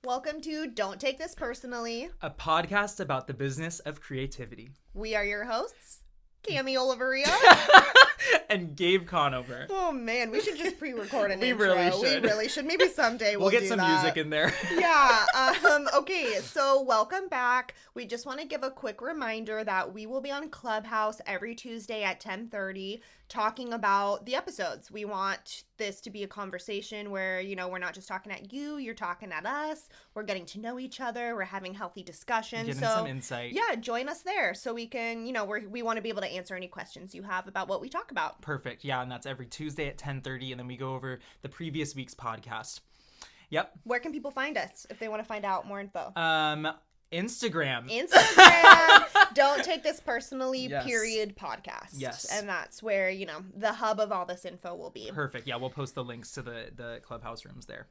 Welcome to Don't Take This Personally, a podcast about the business of creativity. We are your hosts, Cami Oliveria and Gabe Conover. Oh man, we should just pre-record an We intro. really should. We really should. Maybe someday We'll get do some that. music in there. Yeah. Okay, so welcome back. We just want to give a quick reminder that we will be on Clubhouse every Tuesday at 10:30 talking about the episodes. We want this to be a conversation where, we're not just talking at you, you're talking at us. We're getting to know each other. We're having healthy discussions. Getting some insight. Yeah, join us there so we can, we want to be able to answer any questions you have about what we talk about. Perfect. Yeah, and that's every Tuesday at 10:30, and then we go over the previous week's podcast. Yep. Where can people find us if they want to find out more info? Instagram. Don't Take This Personally, Yes. _podcast. Yes. And that's where, the hub of all this info will be. Perfect. Yeah, we'll post the links to the Clubhouse rooms there.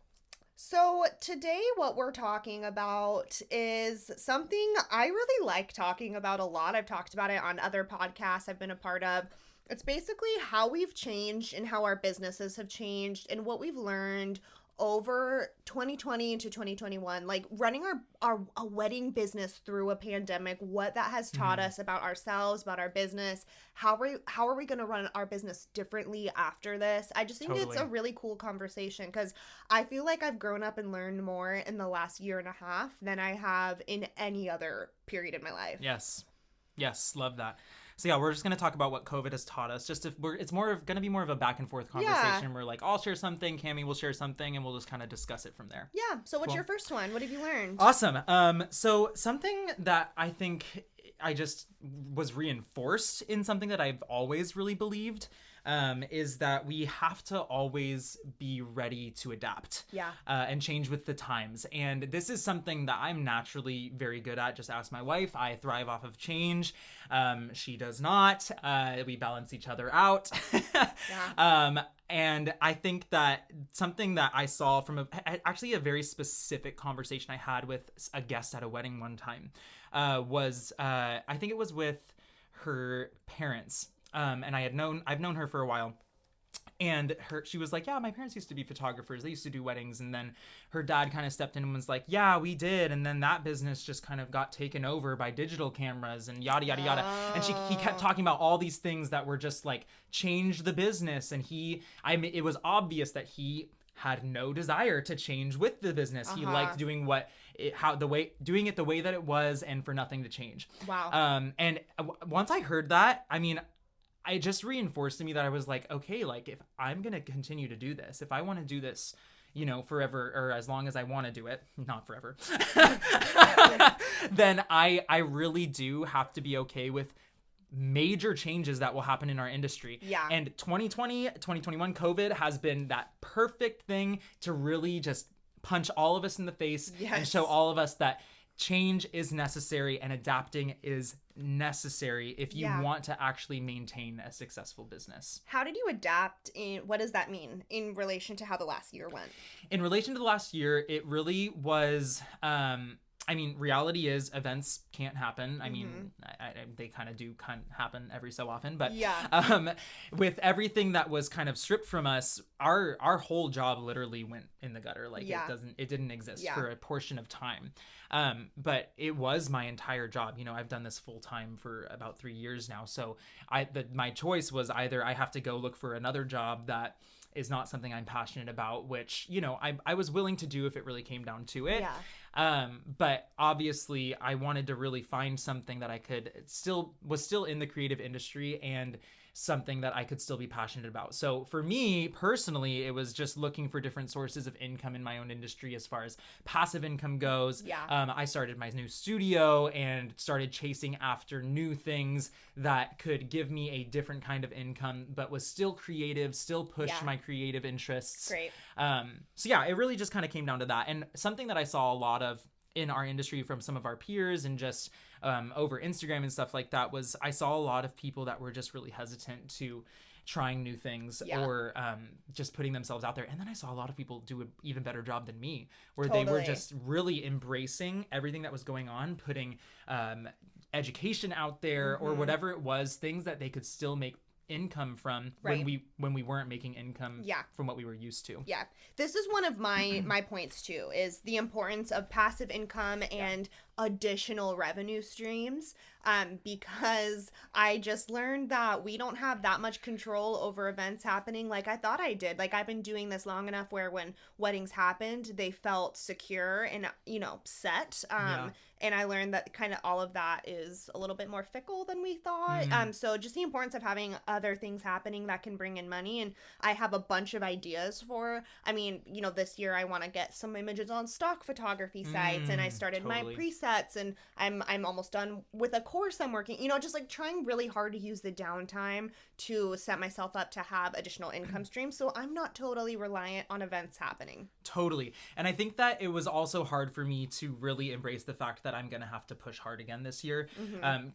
So today what we're talking about is something I really like talking about a lot. I've talked about it on other podcasts I've been a part of. It's basically how we've changed and how our businesses have changed and what we've learned over 2020 into 2021, like running a wedding business through a pandemic, what that has taught us about ourselves, about our business, how are we going to run our business differently after this. I just think It's a really cool conversation because I feel like I've grown up and learned more in the last year and a half than I have in any other period in my life. Yes, love that. So yeah, we're just going to talk about what COVID has taught us. It's going to be more of a back and forth conversation where like I'll share something, Cami will share something, and we'll just kind of discuss it from there. Yeah. So what's your first one? What have you learned? Awesome. So something that I think I just was reinforced in something that I've always really believed is that we have to always be ready to adapt and change with the times. And this is something that I'm naturally very good at. Just ask my wife. I thrive off of change. She does not. We balance each other out. And I think that something that I saw from actually a very specific conversation I had with a guest at a wedding one time was I think it was with her parents. And I've known her for a while, and she was like, yeah, my parents used to be photographers. They used to do weddings. And then her dad kind of stepped in and was like, yeah, we did. And then that business just kind of got taken over by digital cameras and yada, yada, yada. And he kept talking about all these things that were just like change the business. And it was obvious that he had no desire to change with the business. He liked doing doing it the way that it was and for nothing to change. Wow. And once I heard that, it just reinforced to me that I was like, okay, like if I'm going to continue to do this, if I want to do this, forever or as long as I want to do it, not forever, then I really do have to be okay with major changes that will happen in our industry. Yeah. And 2020, 2021, COVID has been that perfect thing to really just punch all of us in the face and show all of us that change is necessary and adapting is necessary if you want to actually maintain a successful business. How did you adapt what does that mean in relation to how the last year went? In relation to the last year, it really was, reality is events can't happen. They kind of do happen every so often, but with everything that was kind of stripped from us, our whole job literally went in the gutter. Like it didn't exist for a portion of time. But it was my entire job. I've done this full time for about 3 years now. So my choice was either I have to go look for another job that is not something I'm passionate about, which, I was willing to do if it really came down to it. But obviously I wanted to really find something that I was still in the creative industry and something that I could still be passionate about. So for me personally, it was just looking for different sources of income in my own industry as far as passive income goes. I started my new studio and started chasing after new things that could give me a different kind of income, but was still creative, still pushed my creative interests. Great. It really just kind of came down to that. And something that I saw a lot of in our industry from some of our peers and just over Instagram and stuff like that was I saw a lot of people that were just really hesitant to trying new things or just putting themselves out there. And then I saw a lot of people do an even better job than me, where they were just really embracing everything that was going on, putting education out there or whatever it was, things that they could still make income from right. when we weren't making income from what we were used to. Yeah. This is one of my points too, is the importance of passive income and additional revenue streams, because I just learned that we don't have that much control over events happening like I thought I did. Like, I've been doing this long enough where when weddings happened, they felt secure and, set. And I learned that kind of all of that is a little bit more fickle than we thought. So just the importance of having other things happening that can bring in money. And I have a bunch of ideas for, this year I want to get some images on stock photography sites, and I started my presets, and I'm almost done with a course I'm working, just like trying really hard to use the downtime to set myself up to have additional income streams, so I'm not totally reliant on events happening. Totally. And I think that it was also hard for me to really embrace the fact that I'm gonna have to push hard again this year.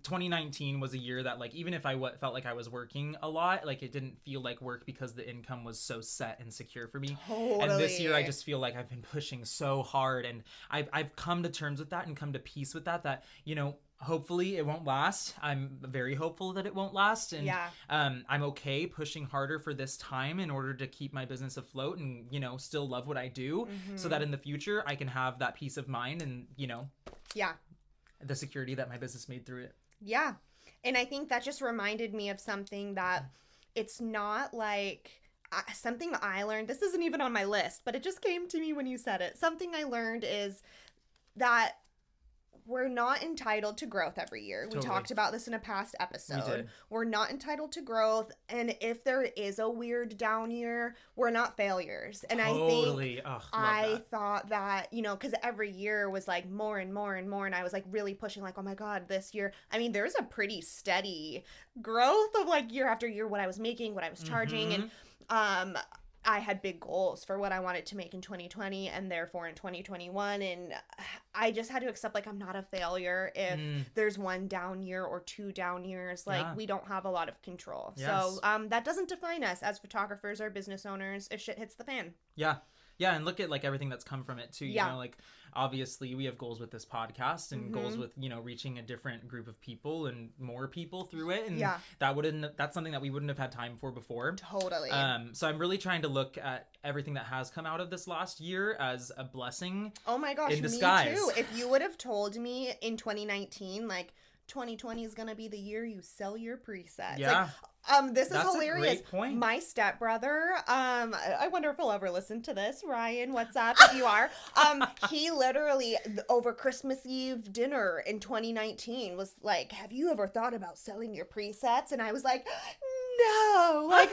2019 was a year that, like, even if I felt like I was working a lot, like, it didn't feel like work because the income was so set and secure for me. Totally. And this year I just feel like I've been pushing so hard, and I've come to terms with that and come to peace with that hopefully it won't last. I'm very hopeful that it won't last. And I'm okay pushing harder for this time in order to keep my business afloat and, still love what I do, so that in the future I can have that peace of mind and, the security that my business made through it. Yeah. And I think that just reminded me of something that it's not like something I learned. This isn't even on my list, but it just came to me when you said it. Something I learned is that we're not entitled to growth every year. Totally. We talked about this in a past episode. We did. We're not entitled to growth. And if there is a weird down year, we're not failures. And totally. I thought that, because every year was like more and more and more. And I was like really pushing like, oh my God, this year. There's a pretty steady growth of like year after year, what I was making, what I was charging. And I had big goals for what I wanted to make in 2020 and therefore in 2021. And I just had to accept, like, I'm not a failure if there's one down year or two down years. Like, we don't have a lot of control. Yes. So that doesn't define us as photographers or business owners if shit hits the fan. Yeah. Yeah, and look at, like, everything that's come from it, too. You know, like, obviously, we have goals with this podcast and goals with, reaching a different group of people and more people through it. And that's something that we wouldn't have had time for before. Totally. So I'm really trying to look at everything that has come out of this last year as a blessing. Oh, my gosh, in disguise. Me too. If you would have told me in 2019, like, 2020 is going to be the year you sell your presets. Yeah. This is That's hilarious. A great point. My stepbrother, I wonder if he'll ever listen to this. Ryan, what's up if you are? He literally, over Christmas Eve dinner in 2019 was like, have you ever thought about selling your presets? And I was like, no, like,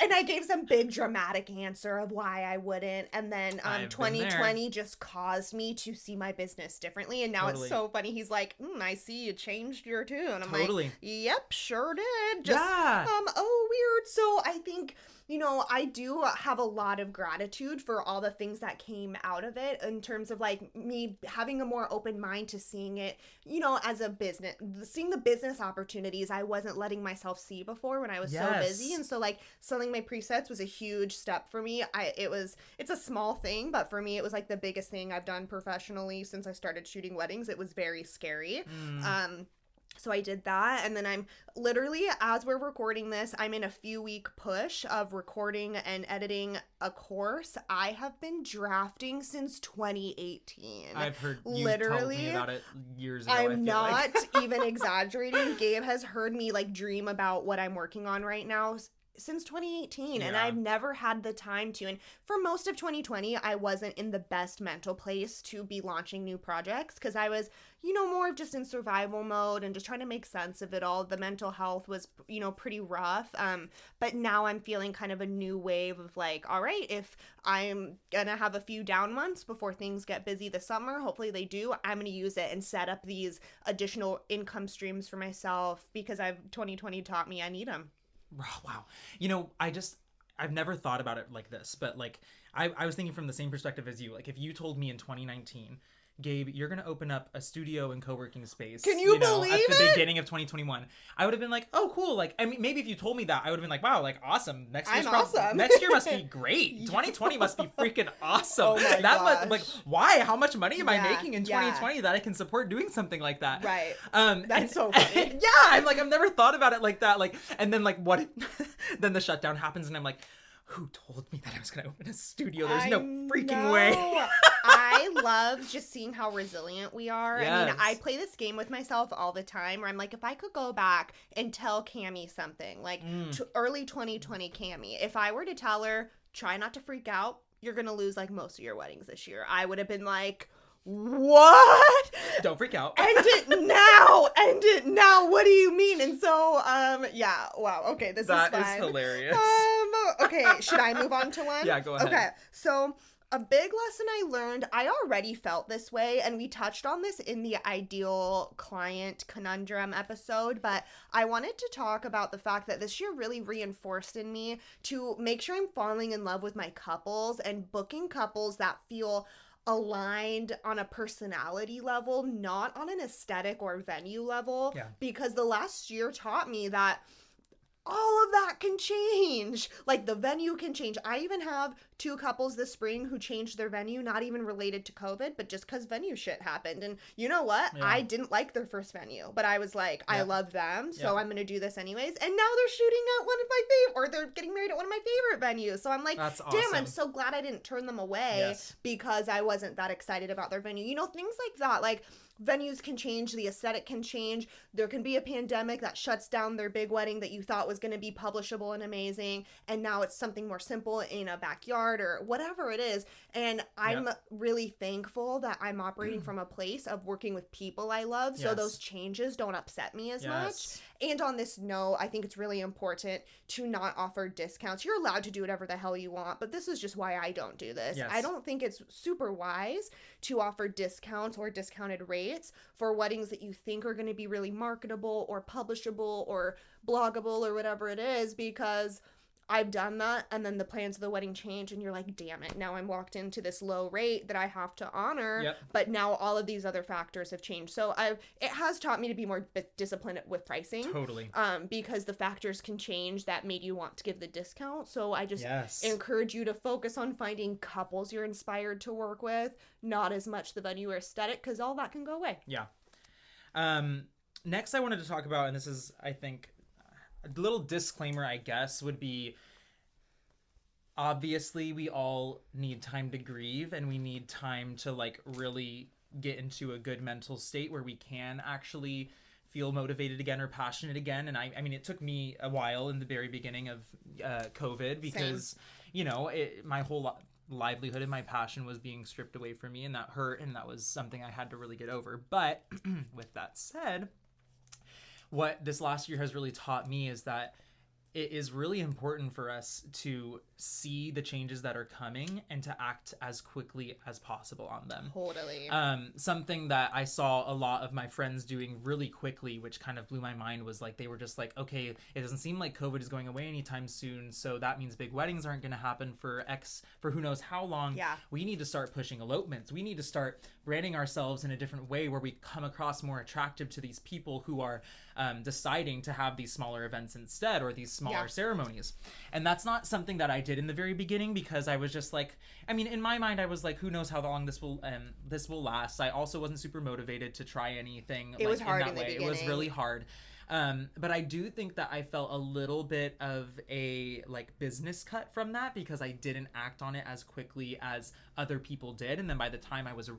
and I gave some big dramatic answer of why I wouldn't, and then 2020 just caused me to see my business differently, and now it's so funny. He's like, I see you changed your tune. I'm like, yep, sure did. Just, oh, weird. So I think, I do have a lot of gratitude for all the things that came out of it in terms of, like, me having a more open mind to seeing it, as a business, seeing the business opportunities I wasn't letting myself see before when I was so busy. And so, like, selling my presets was a huge step for me. It's a small thing, but for me, it was like the biggest thing I've done professionally since I started shooting weddings. It was very scary. So I did that, and then I'm literally, as we're recording this, I'm in a few-week push of recording and editing a course I have been drafting since 2018. I've heard you tell me about it years ago. I'm not even exaggerating. Gabe has heard me, like, dream about what I'm working on right now since 2018, and I've never had the time to. And for most of 2020, I wasn't in the best mental place to be launching new projects because I was, more just in survival mode and just trying to make sense of it all. The mental health was, pretty rough. But now I'm feeling kind of a new wave of like, all right, if I'm gonna have a few down months before things get busy this summer, hopefully they do, I'm gonna use it and set up these additional income streams for myself because 2020 taught me I need them. Wow. I've never thought about it like this, but like I was thinking from the same perspective as you. Like if you told me in 2019 Gabe, you're going to open up a studio and co-working space. Can you believe at the it? beginning of 2021. I would have been like, oh, cool. Like, I mean, maybe if you told me that, I would have been like, wow, like, awesome. Next year must be great. 2020 must be freaking awesome. Oh my gosh. Like, why? How much money am I making in 2020 that I can support doing something like that? Right. That's so funny. Yeah, I'm like, I've never thought about it like that. Like, and then like, what if, then the shutdown happens and I'm like, who told me that I was going to open a studio? There's no freaking way. I love just seeing how resilient we are. Yes. I mean, I play this game with myself all the time where I'm like, if I could go back and tell Cammie something, like early 2020 Cammie, if I were to tell her, try not to freak out, you're going to lose like most of your weddings this year, I would have been like, what? Don't freak out. End it now. End it now. What do you mean? And so, yeah. Wow. Okay. This is fine. That is hilarious. Okay. Should I move on to one? Yeah, go ahead. Okay. So a big lesson I learned, I already felt this way, and we touched on this in the ideal client conundrum episode, but I wanted to talk about the fact that this year really reinforced in me to make sure I'm falling in love with my couples and booking couples that feel aligned on a personality level, not on an aesthetic or venue level. Yeah. Because the last year taught me that all of that can change. Like, the venue can change. I even have 2 couples this spring who changed their venue, not even related to COVID, but just because venue shit happened. And you know what? Yeah. I didn't like their first venue, but I was like, I love them, so I'm going to do this anyways. And now they're shooting at one of my favorite, or they're getting married at one of my favorite venues. So I'm like, that's damn, awesome. I'm so glad I didn't turn them away because I wasn't that excited about their venue. You know, things like that. Like, venues can change, the aesthetic can change. There can be a pandemic that shuts down their big wedding that you thought was going to be publishable and amazing, and now it's something more simple in a backyard or whatever it is. And I'm really thankful that I'm operating from a place of working with people I love, so those changes don't upset me as much. And on this note, I think it's really important to not offer discounts. You're allowed to do whatever the hell you want, but this is just why I don't do this. I don't think it's super wise to offer discounts or discounted rates for weddings that you think are going to be really marketable or publishable or bloggable or whatever it is, because I've done that, and then the plans of the wedding change, and you're like, damn it, now I'm locked into this low rate that I have to honor, but now all of these other factors have changed. So it has taught me to be more disciplined with pricing. Totally. Because the factors can change that made you want to give the discount. So I just encourage you to focus on finding couples you're inspired to work with, not as much the venue or aesthetic, because all that can go away. Yeah. Next I wanted to talk about, and this is, I think, a little disclaimer, I guess, would be, obviously we all need time to grieve, and we need time to like really get into a good mental state where we can actually feel motivated again or passionate again. And I mean, it took me a while in the very beginning of COVID, because you know, my whole livelihood and my passion was being stripped away from me, and that hurt, and that was something I had to really get over. But with that said, what this last year has really taught me is that it is really important for us to see the changes that are coming and to act as quickly as possible on them. Totally. Something that I saw a lot of my friends doing really quickly, which kind of blew my mind, was like, they were just like, okay, it doesn't seem like COVID is going away anytime soon, so that means big weddings aren't going to happen for who knows how long. Yeah. We need to start pushing elopements. We need to start branding ourselves in a different way where we come across more attractive to these people who are deciding to have these smaller events instead, or these smaller ceremonies. And that's not something that I did in the very beginning, because I was just like, I mean, in my mind, I was like, who knows how long this will last. I also wasn't super motivated to try anything. It was hard in the beginning. It was really hard. But I do think that I felt a little bit of a like business cut from that, because I didn't act on it as quickly as other people did. And then by the time I was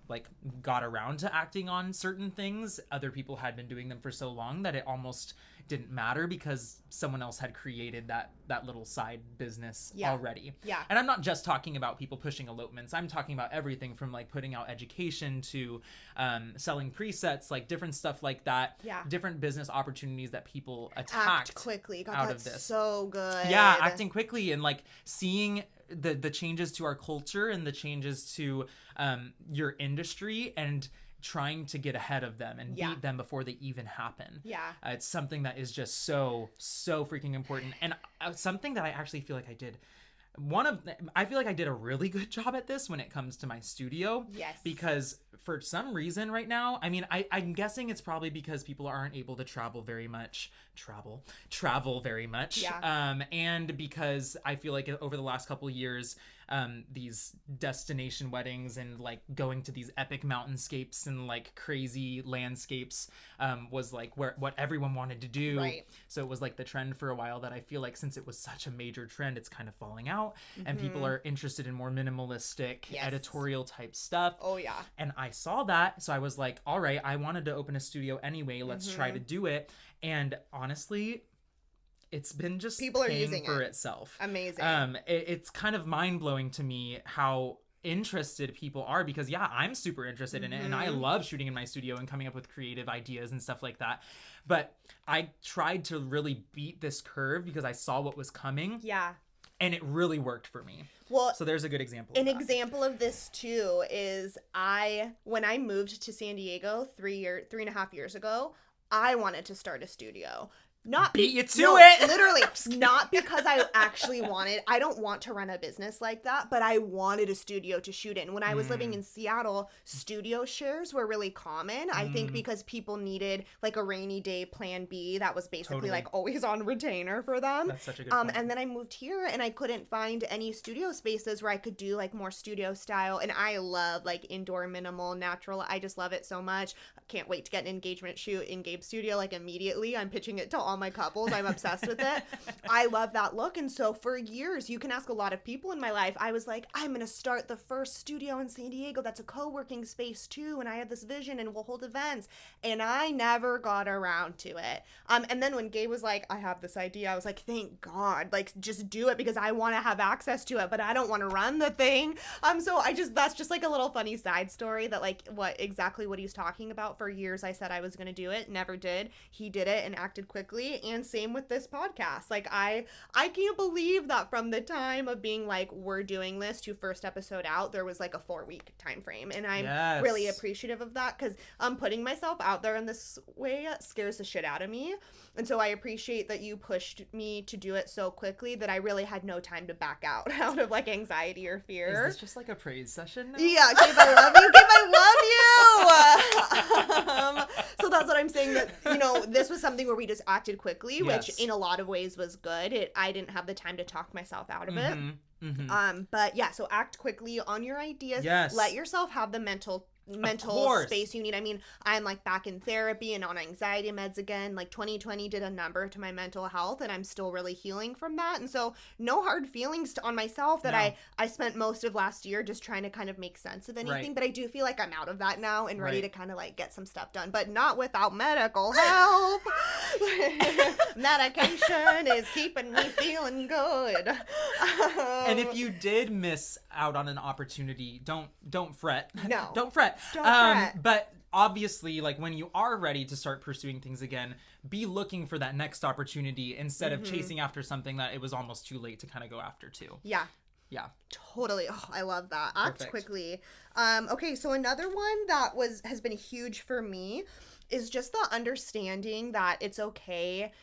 like got around to acting on certain things, other people had been doing them for so long that it almost didn't matter, because someone else had created that little side business already. Yeah. And I'm not just talking about people pushing elopements. I'm talking about everything from like putting out education to selling presets, like different stuff like that. Yeah. Different business opportunities that people attacked quickly. God, out that's of this. So good. Yeah, acting quickly and like seeing the changes to our culture and the changes to your industry, and trying to get ahead of them and beat them before they even happen. Yeah. It's something that is just so freaking important, and something that I actually feel like I did. I feel like I did a really good job at this when it comes to my studio. Yes. Because for some reason right now, I mean, I'm guessing it's probably because people aren't able to travel very much. Travel very much. Yeah. And because I feel like over the last couple of years, these destination weddings and like going to these epic mountainscapes and like crazy landscapes was like what everyone wanted to do. Right. So it was like the trend for a while that I feel like since it was such a major trend, it's kind of falling out, and people are interested in more minimalistic editorial type stuff. Oh yeah. And I saw that, so I was like, all right, I wanted to open a studio anyway. Let's try to do it. And honestly, it's been just people are paying using for itself. Amazing. It's kind of mind-blowing to me how interested people are, because I'm super interested in it, and I love shooting in my studio and coming up with creative ideas and stuff like that. But I tried to really beat this curve because I saw what was coming. Yeah. And it really worked for me. Well, so there's a good example. An example of this too is when I moved to San Diego 3.5 years ago, I wanted to start a studio. Not beat you to it. Literally, not because I actually I don't want to run a business like that, but I wanted a studio to shoot in. When I was living in Seattle, studio shares were really common. I think because people needed like a rainy day plan B that was basically like always on retainer for them. That's such a good point. And then I moved here and I couldn't find any studio spaces where I could do like more studio style. And I love like indoor, minimal, natural. I just love it so much. I can't wait to get an engagement shoot in Gabe's studio like immediately. I'm pitching it to all my couples. I'm obsessed with it. I love that look. And so for years, you can ask a lot of people in my life, I was like, I'm going to start the first studio in San Diego that's a co-working space too. And I have this vision and we'll hold events. And I never got around to it. And then when Gabe was like, I have this idea, I was like, thank God, like just do it because I want to have access to it, but I don't want to run the thing. So that's just like a little funny side story that like exactly what he's talking about. For years, I said I was going to do it. Never did. He did it and acted quickly. And same with this podcast. Like I can't believe that from the time of being like, we're doing this to first episode out, there was like a 4-week time frame. And I'm really appreciative of that because putting myself out there in this way scares the shit out of me. And so I appreciate that you pushed me to do it so quickly that I really had no time to back out of like anxiety or fear. Is this just like a praise session now? Yeah, Gabe, I love you. Gabe, I love you. So that's what I'm saying, that, this was something where we just acted quickly, which in a lot of ways was good. I didn't have the time to talk myself out of it. But yeah, so act quickly on your ideas. Let yourself have the mental space you need. I mean, I'm like back in therapy and on anxiety meds again. Like 2020 did a number to my mental health and I'm still really healing from that. And so no hard feelings on myself that I spent most of last year just trying to kind of make sense of anything. But I do feel like I'm out of that now and ready to kind of like get some stuff done, but not without medical help. Medication is keeping me feeling good. And if you did miss out on an opportunity, don't fret. No. Don't fret. Don't fret. But obviously, like when you are ready to start pursuing things again, be looking for that next opportunity instead of chasing after something that it was almost too late to kind of go after too. Yeah. Totally. Oh, I love that. Act quickly. Okay, so another one that has been huge for me is just the understanding that it's okay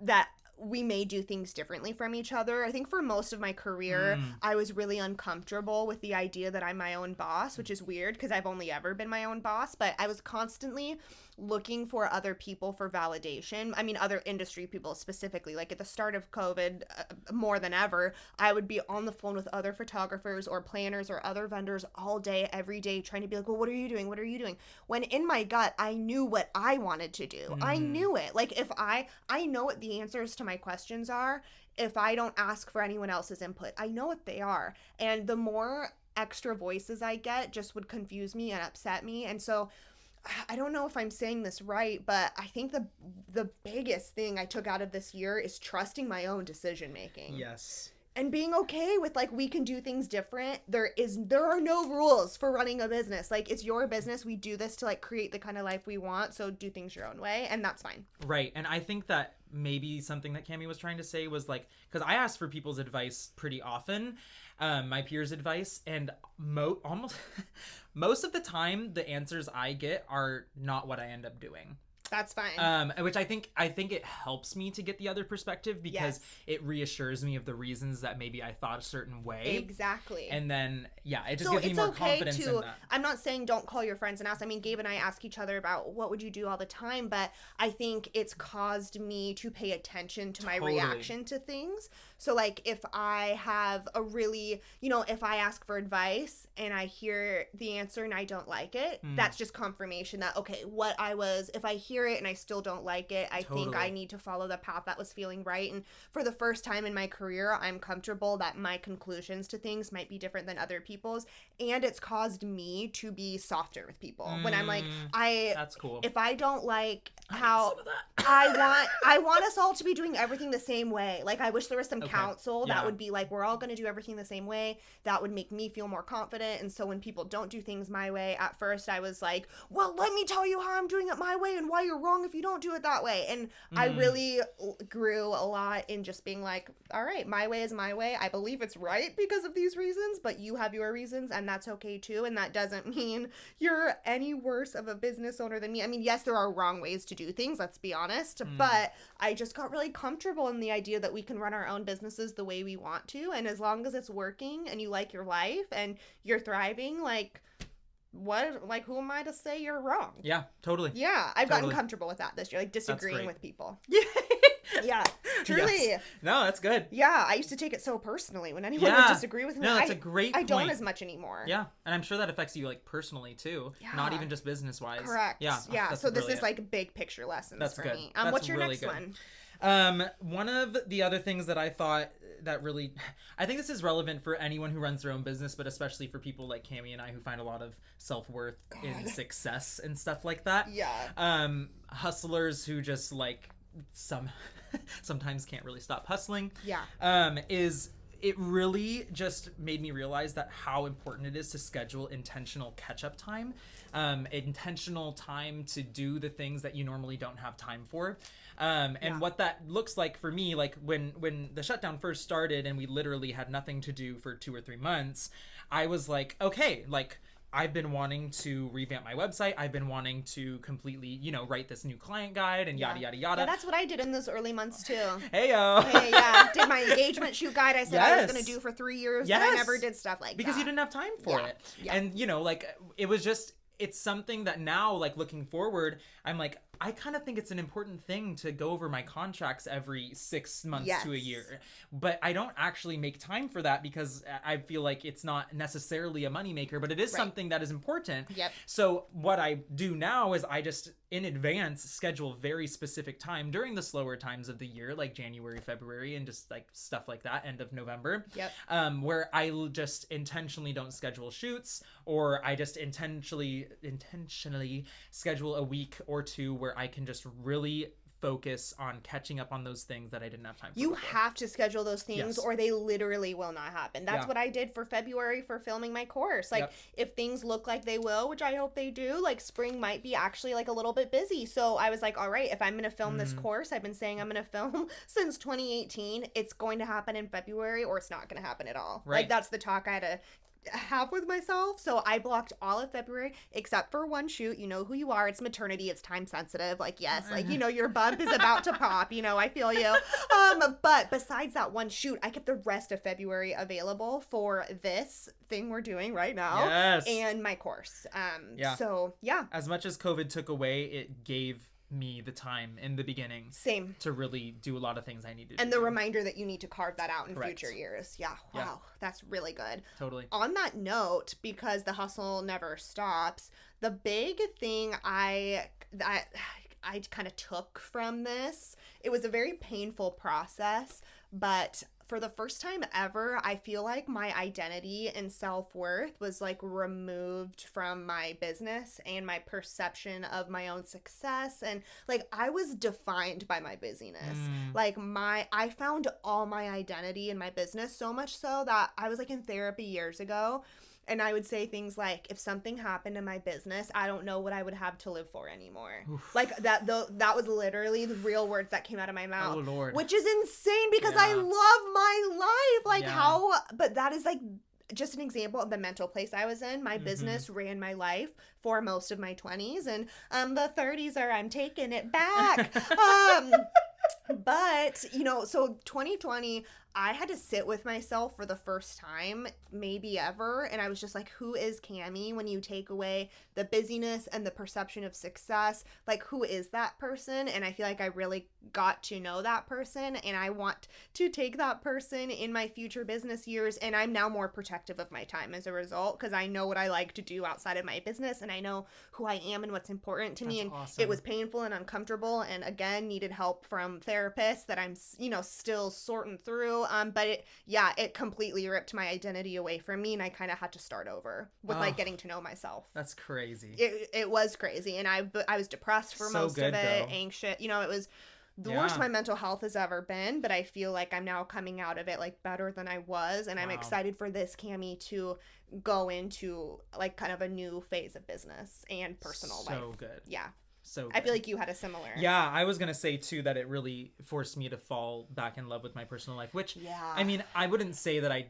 that we may do things differently from each other. I think for most of my career, I was really uncomfortable with the idea that I'm my own boss, which is weird because I've only ever been my own boss, but I was constantly looking for other people for validation. I mean, other industry people specifically. Like at the start of COVID, more than ever, I would be on the phone with other photographers or planners or other vendors all day, every day, trying to be like, well, what are you doing? What are you doing? When in my gut, I knew what I wanted to do. I knew it. Like if I know what the answers to my questions are if I don't ask for anyone else's input. I know what they are. And the more extra voices I get just would confuse me and upset me. And so I don't know if I'm saying this right, but I think the biggest thing I took out of this year is trusting my own decision making. Yes. And being okay with like, we can do things different. There are no rules for running a business. Like it's your business. We do this to like create the kind of life we want. So do things your own way. And that's fine. Right. And I think that maybe something that Cami was trying to say was like, because I ask for people's advice pretty often, my peers' advice, and almost most of the time the answers I get are not what I end up doing. That's fine. Which I think it helps me to get the other perspective because it reassures me of the reasons that maybe I thought a certain way. Exactly. And then, it just gives me more confidence in that. I'm not saying don't call your friends and ask. I mean, Gabe and I ask each other about what would you do all the time, but I think it's caused me to pay attention to my reaction to things. So, like, if I have a really, if I ask for advice and I hear the answer and I don't like it, that's just confirmation that, okay, if I hear it and I still don't like it, I think I need to follow the path that was feeling right. And for the first time in my career, I'm comfortable that my conclusions to things might be different than other people's. And it's caused me to be softer with people. When I'm like, that's cool. If I don't like how I want us all to be doing everything the same way. Like, I wish there was some counsel that would be like, we're all going to do everything the same way. That would make me feel more confident. And so when people don't do things my way, at first I was like, well, let me tell you how I'm doing it my way and why you're wrong if you don't do it that way. And I really grew a lot in just being like, all right, my way is my way. I believe it's right because of these reasons, but you have your reasons and that's okay too. And that doesn't mean you're any worse of a business owner than me. I mean, yes, there are wrong ways to do things, let's be honest, but I just got really comfortable in the idea that we can run our own businesses the way we want to. And as long as it's working and you like your life and you're thriving, who am I to say you're wrong? Yeah, totally. Yeah, I've gotten comfortable with that this year, like disagreeing with people. Yeah, truly. Yes. No, that's good. Yeah, I used to take it so personally when anyone would disagree with me. No, that's a great point. I don't as much anymore. Yeah, and I'm sure that affects you, like, personally too, not even just business-wise. Correct. Yeah. Yeah, so this is like big picture lessons for me. What's your next one? One of the other things that I thought that really, I think this is relevant for anyone who runs their own business, but especially for people like Cami and I who find a lot of self-worth in success and stuff like that. Yeah. Hustlers who just like sometimes can't really stop hustling. Yeah. Is it really just made me realize that how important it is to schedule intentional catch-up time, intentional time to do the things that you normally don't have time for. And what that looks like for me, like when the shutdown first started and we literally had nothing to do for 2 or 3 months, I was like, okay, like, I've been wanting to revamp my website. I've been wanting to completely, write this new client guide and yada, yada, yada. Yeah, that's what I did in those early months too. Hey-o. Hey, yeah. Did my engagement shoot guide I said I was going to do for 3 years. Yes. But I never did stuff like because that. You didn't have time for it. Yeah. And, it was just, it's something that now, like, looking forward, I'm like, I kind of think it's an important thing to go over my contracts every 6 months to a year. But I don't actually make time for that because I feel like it's not necessarily a moneymaker, but it is something that is important. Yep. So what I do now is I just, in advance, schedule very specific time during the slower times of the year, like January, February, and just like stuff like that, end of November. Yep. Where I just intentionally don't schedule shoots, or I just intentionally schedule a week or two where I can just really focus on catching up on those things that I didn't have time for. You have to schedule those things or they literally will not happen. That's what I did for February for filming my course. Like, if things look like they will, which I hope they do, like, spring might be actually like a little bit busy. So I was like, all right, if I'm going to film this course, I've been saying I'm going to film since 2018, it's going to happen in February or it's not going to happen at all. Right. Like, that's the talk I had to have with myself. So I blocked all of February except for one shoot. You know who you are. It's maternity. It's time sensitive. Like, yes, like, your bump is about to pop. I feel you. But besides that one shoot, I kept the rest of February available for this thing we're doing right now and my course. So yeah. As much as COVID took away, it gave me the time in the beginning to really do a lot of things I needed and the reminder that you need to carve that out in future years. That's really good. Totally. On that note, because the hustle never stops, the big thing I kind of took from this, it was a very painful process, but for the first time ever, I feel like my identity and self-worth was like removed from my business and my perception of my own success. And like, I was defined by my busyness. Like, I found all my identity in my business, so much so that I was like in therapy years ago. And I would say things like, if something happened in my business, I don't know what I would have to live for anymore. Oof. Like, that was literally the real words that came out of my mouth. Oh, Lord. Which is insane because I love my life. Like, but that is like, just an example of the mental place I was in. My business ran my life for most of my 20s, and the 30s are I'm taking it back. But, you know, so 2020, I had to sit with myself for the first time, maybe ever, and I was just like, who is Cami when you take away the busyness and the perception of success? Like, who is that person? And I feel like I really got to know that person, and I want to take that person in my future business years, and I'm now more protective of my time as a result, because I know what I like to do outside of my business, and I know who I am and what's important to me, and awesome. It was painful and uncomfortable, and again, needed help from therapists that I'm, you know, still sorting through. But it completely ripped my identity away from me, and I kind of had to start over with like getting to know myself. That's crazy. It was crazy, and I was depressed for most of it, anxious. You know, it was the worst my mental health has ever been, but I feel like I'm now coming out of it like better than I was, and I'm excited for this Cami to go into like kind of a new phase of business and personal life. So good. Yeah. So good. I feel like you had a similar. Yeah, I was going to say, too, that it really forced me to fall back in love with my personal life, which, I mean, I wouldn't say that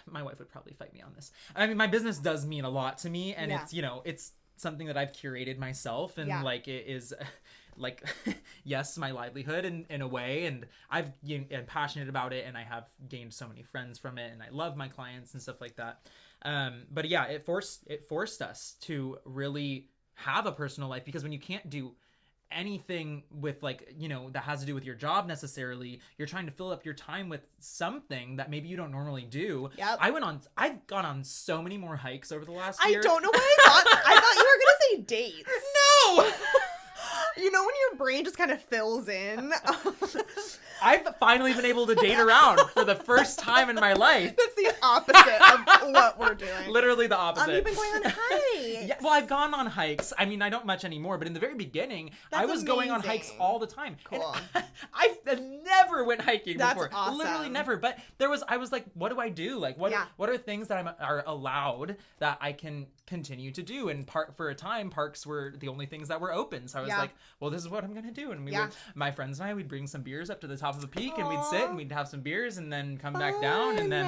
my wife would probably fight me on this. I mean, my business does mean a lot to me, and it's, you know, it's something that I've curated myself, and like it is like, yes, my livelihood in a way, and I'm passionate about it, and I have gained so many friends from it, and I love my clients and stuff like that. But yeah, it forced us to really have a personal life, because when you can't do anything with like, you know, that has to do with your job necessarily, you're trying to fill up your time with something that maybe you don't normally do. Yep. I've gone on so many more hikes over the last year. I don't know what I thought you were gonna say dates. No. You know when your brain just kind of fills in? I've finally been able to date around for the first time in my life. That's the opposite of what we're doing. Literally the opposite. You've been going on hikes. Yeah, well, I've gone on hikes. I mean, I don't much anymore, but in the very beginning, I was going on hikes all the time. Cool. I've never went hiking before. That's awesome. Literally never. But I was like, what do I do? Like, what are things that are allowed that I can continue to do? And for a time, parks were the only things that were open. So I was like, well, this is what I'm going to do. And my friends and I, we'd bring some beers up to the top of a peak, and we'd sit and we'd have some beers and then come back down. And then,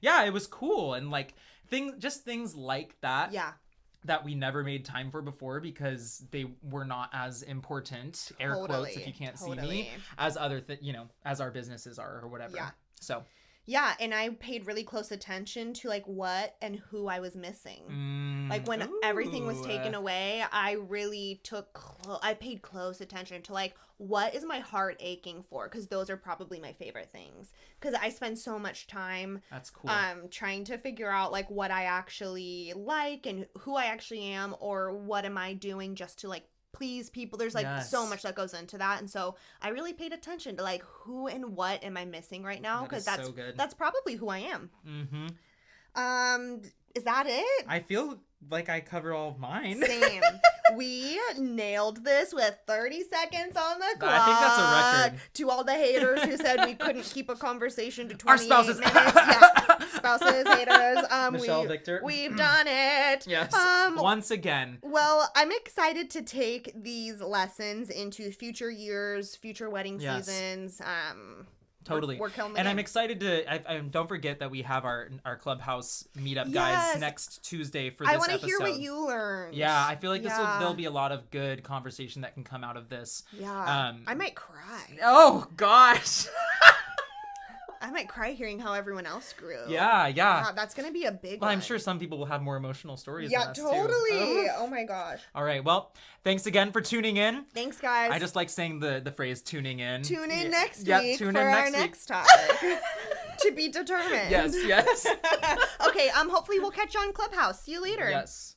it was cool. And like things like that. Yeah. That we never made time for before because they were not as important, air quotes, if you can't see me, as as our businesses are or whatever. Yeah. So. Yeah, and I paid really close attention to like what and who I was missing. Like when everything was taken away, I really I paid close attention to like what is my heart aching for, because those are probably my favorite things. Because I spend so much time trying to figure out like what I actually like and who I actually am, or what am I doing just to like please people. There's like so much that goes into that, and so I really paid attention to like who and what am I missing right now, because that's probably who I am. Is that it? I feel like I cover all of mine. Same. We nailed this with 30 seconds on the clock. I think that's a record. To all the haters who said we couldn't keep a conversation to 28 Our spouses. minutes. Yeah. Spouses, haters. Michelle, Victor. We've done it. Yes. Once again. Well, I'm excited to take these lessons into future years, future wedding seasons. Totally. We're killing the and game. I'm excited to don't forget that we have our clubhouse meetup guys next Tuesday for this episode. I want to hear what you learned. Yeah, I feel like there'll be a lot of good conversation that can come out of this. Yeah. I might cry. Oh gosh. I might cry hearing how everyone else grew. Yeah. Wow, that's going to be a big one. I'm sure some people will have more emotional stories than us, totally. Too. Oh my gosh. All right. Well, thanks again for tuning in. Thanks, guys. I just like saying the phrase tuning in. Tune in next week for our next topic. To be determined. Yes. Okay, hopefully we'll catch you on Clubhouse. See you later. Yes.